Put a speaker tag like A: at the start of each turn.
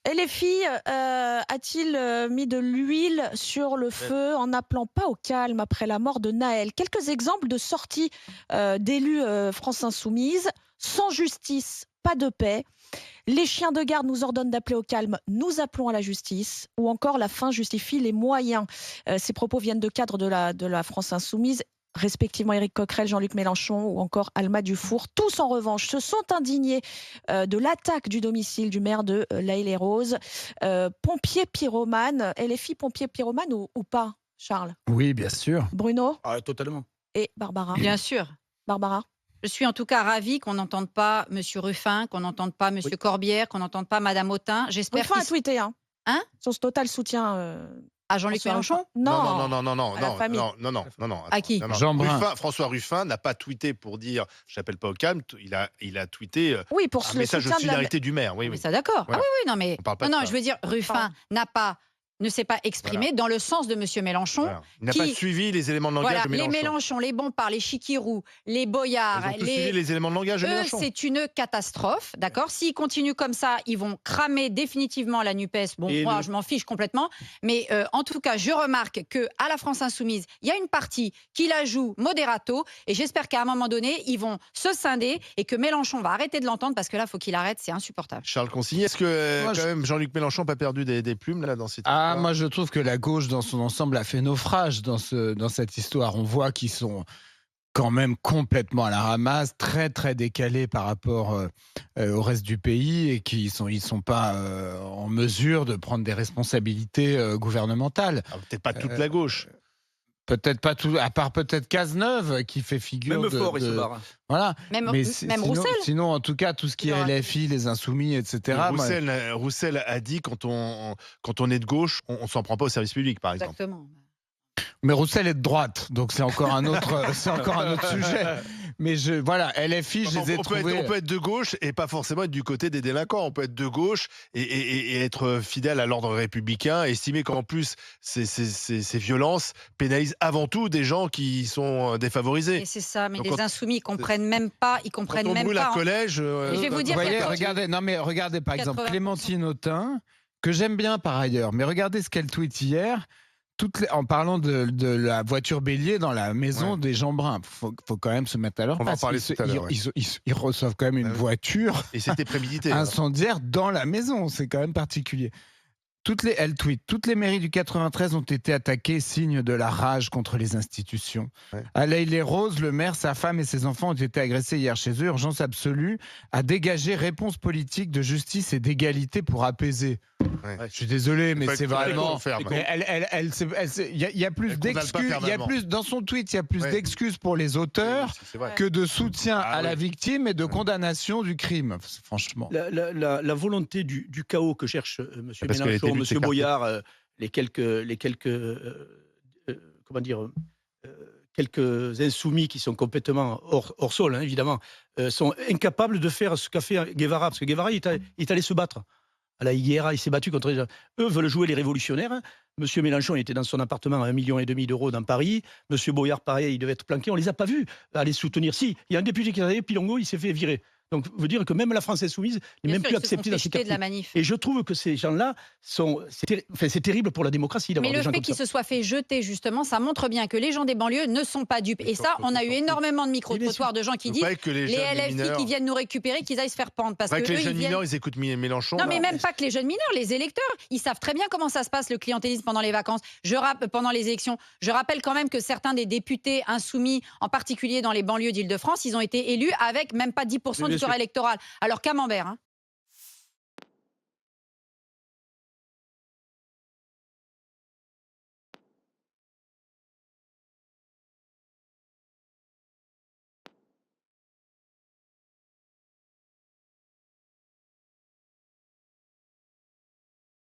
A: LFI a-t-il mis de l'huile sur le feu en n'appelant pas au calme après la mort de Naël? Quelques exemples de sorties d'élus France Insoumise. Sans justice, pas de paix. Les chiens de garde nous ordonnent d'appeler au calme, nous appelons à la justice. Ou encore, la fin justifie les moyens. Ces propos viennent de cadres de la France Insoumise, respectivement Éric Coquerel, Jean-Luc Mélenchon ou encore Alma Dufour. Tous, en revanche, se sont indignés de l'attaque du domicile du maire de l'Haye-les-Roses. Pompier pyromane, LFI pompier pyromane ou pas, Charles?
B: Oui, bien sûr.
A: Bruno?
C: Ah, totalement.
A: Et Barbara?
D: Bien sûr.
A: Barbara?
D: Je suis en tout cas ravie qu'on n'entende pas M. Ruffin, qu'on n'entende pas M. Corbière, qu'on n'entende pas Mme Autain. J'espère
A: Ruffin a tweeté,
D: Hein
A: son total soutien
D: à Jean-Luc Mélenchon.
A: Non,
E: Non,
A: à la famille.
E: non.
D: À qui?
B: Jean Brun.
E: François Ruffin n'a pas tweeté pour dire « j'appelle pas au calme », il a tweeté
A: Oui, pour
E: un
A: le
E: message de
A: soutien de la...
E: solidarité du maire. Oui,
D: Mais
E: oui.
D: ça, d'accord.
E: Voilà.
D: Ah oui, non, mais
E: On parle pas de
D: non,
E: ça.
D: je veux dire, Ruffin ne s'est pas exprimé dans le sens de M. Mélenchon.
E: Voilà. Il n'a pas suivi les éléments de langage
D: Voilà,
E: de
D: les
E: Mélenchon.
D: Mélenchon, les Bompard, les Chiquirou, les Boyards,
E: Ils ont tous suivi les éléments de langage de
D: eux,
E: Mélenchon.
D: c'est une catastrophe, d'accord? S'ils continuent comme ça, ils vont cramer définitivement la NUPES. Bon,
C: Et
D: moi, je m'en fiche complètement. Mais en tout cas, je remarque qu'à la France Insoumise, il y a une partie qui la joue moderato. Et j'espère qu'à un moment donné, ils vont se scinder et que Mélenchon va arrêter de l'entendre parce que là, il faut qu'il arrête, c'est insupportable.
E: Charles Consigny, est-ce que
B: Moi,
E: quand même Jean-Luc Mélenchon n'a pas perdu des plumes là, dans cette
B: Ah,
E: histoire?
B: moi je trouve que la gauche dans son ensemble a fait naufrage dans cette histoire. On voit qu'ils sont quand même complètement à la ramasse, très très décalés par rapport au reste du pays et qu'ils sont pas en mesure de prendre des responsabilités gouvernementales.
E: Ah, peut-être pas toute la gauche.
B: Peut-être pas tout, à part peut-être Cazeneuve qui fait figure
C: Même
B: de...
C: fort, il se barre.
B: Voilà.
D: Même
B: sinon,
D: Roussel.
B: sinon, en tout cas, tout ce qui est LFI, les Insoumis, etc.
E: Roussel a dit quand on est de gauche, on s'en prend pas au service public, par exemple.
D: Exactement.
B: Mais Roussel est de droite, donc c'est encore un autre, c'est encore un autre sujet. Mais voilà, LFI, je les ai trouvés.
E: On peut être de gauche et pas forcément être du côté des délinquants. On peut être de gauche et être fidèle à l'ordre républicain, et estimer qu'en plus ces violences pénalisent avant tout des gens qui sont défavorisés.
D: Et c'est ça, mais
E: Donc,
D: les insoumis, ils comprennent même pas. Ils
E: Quand
D: comprennent
E: on
D: même
E: brûle
D: pas.
E: un collège,
D: Et je vais vous dire,
B: voyez,
D: quelque chose.
B: regardez par exemple
D: 80%.
B: Clémentine Autain, que j'aime bien par ailleurs, mais regardez ce qu'elle tweet hier. En parlant de la voiture bélier dans la maison des Jean Brun. Faut quand même se mettre à leur
E: On va en
B: place.
E: parler tout à l'heure,
B: Ils reçoivent quand même une voiture
E: et c'était prémédité.
B: incendiaire dans la maison. C'est quand même particulier. Elle tweet, toutes les mairies du 93 ont été attaquées, signe de la rage contre les institutions.
E: Ouais.
B: À l'Haye-les-Roses, le maire, sa femme et ses enfants ont été agressés hier chez eux. Urgence absolue à dégager réponse politique de justice et d'égalité pour apaiser.
E: Ouais.
B: Je suis désolé, mais c'est vraiment...
E: ferme.
B: Mais il y a plus
E: Elle condamne pas
B: d'excuses.
E: fermement.
B: Dans son tweet, il y a plus
E: Ouais.
B: d'excuses pour les auteurs
E: C'est vrai.
B: que de soutien à la
E: oui.
B: victime et de condamnation du crime. Franchement.
C: La volonté du chaos que cherche M.
E: Parce qu'elle a été
C: Mélenchon,
E: élue de
C: M.
E: s'écarter.
C: Boyard, quelques insoumis qui sont complètement hors sol, hein, évidemment, sont incapables de faire ce qu'a fait Guevara. Parce que Guevara, il est allé se battre. À la Higuera, il s'est battu contre les gens. Eux veulent jouer les révolutionnaires. Hein. Monsieur Mélenchon, il était dans son appartement à 1,5 million d'euros dans Paris. Monsieur Boyard, pareil, il devait être planqué. On ne les a pas vus aller soutenir. Si, il y a un député qui est arrivé, Pilongo, il s'est fait virer. Donc, veut dire que même la France insoumise n'est même plus acceptée dans ces
D: de la
C: quartiers.
D: manif.
C: Et je trouve que ces gens-là c'est terrible pour la démocratie d'avoir
D: Mais
C: des
D: le
C: gens
D: fait
C: comme
D: qu'ils
C: ça.
D: se soient fait jeter, justement, ça montre bien que les gens des banlieues ne sont pas dupes. Et ça, on a eu énormément de micro-trottoirs de gens qui disent
E: que les
D: les
E: jeunes
D: LFI
E: mineurs-
D: qui viennent nous récupérer, qu'ils aillent se faire pendre. Parce
E: C'est vrai
D: que
E: que les
D: eux,
E: jeunes
D: ils viennent...
E: mineurs, ils écoutent Mélenchon.
D: Non, mais
E: là.
D: même pas que les jeunes mineurs, les électeurs, ils savent très bien comment ça se passe, le clientélisme pendant les vacances, pendant les élections. Je rappelle quand même que certains des députés insoumis, en particulier dans les banlieues d'Île-de-France, ils ont été élus avec même pas 10% du corps électoral. Alors Camembert, hein.